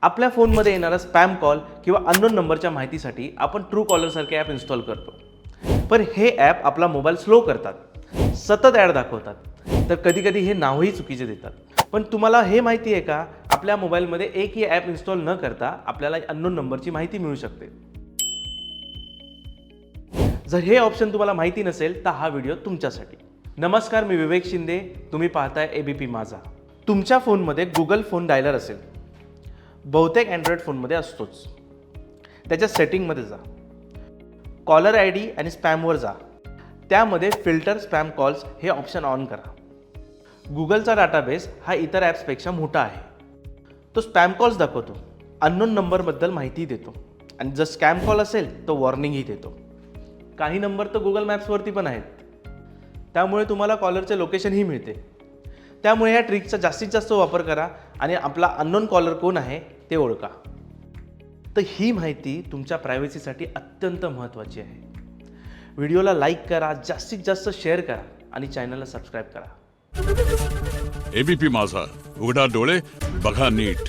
आपल्या फोनमध्ये येणारा स्पॅम कॉल किंवा अननोन नंबरच्या माहितीसाठी आपण ट्रू कॉलरसारखे ॲप इन्स्टॉल करतो. पण हे ॲप आपला मोबाईल स्लो करतात, सतत ॲड दाखवतात, तर कधीकधी हे नावही चुकीचे देतात. पण तुम्हाला हे माहिती आहे का, आपल्या मोबाईलमध्ये एकही ॲप इन्स्टॉल न करता आपल्याला अननोन नंबरची माहिती मिळू शकते. जर हे ऑप्शन तुम्हाला माहिती नसेल तर हा व्हिडिओ तुमच्यासाठी. नमस्कार, मी विवेक शिंदे. तुम्ही पाहताय ABP माझा. तुमच्या फोनमध्ये गुगल फोन डायलर असेल, बहुतेक अँड्रॉइड फोनमध्ये असतोच. त्याच्या सेटिंगमध्ये जा, कॉलर ID आणि स्पॅमवर जा. त्यामध्ये फिल्टर स्पॅम कॉल्स हे ऑप्शन ऑन करा. गुगलचा डाटाबेस हा इतर ॲप्सपेक्षा मोठा आहे. तो स्पॅम कॉल्स दाखवतो, अननोन नंबरबद्दल माहिती देतो आणि जर स्कॅम कॉल असेल तर वॉर्निंगही देतो. काही नंबर तर गुगल मॅप्सवरती पण आहेत, त्यामुळे तुम्हाला कॉलरचे लोकेशनही मिळते. त्यामुळे ह्या ट्रिकचा जास्तीत जास्त वापर करा आणि आपला अननोन कॉलर कोण आहे ते ओळखा. तर ही माहिती तुमच्या प्रायव्हसीसाठी अत्यंत महत्त्वाची आहे. व्हिडिओला लाईक करा, जास्तीत जास्त शेअर करा आणि चॅनलला सबस्क्राईब करा. ABP माझा, उघडा डोळे बघा नीट.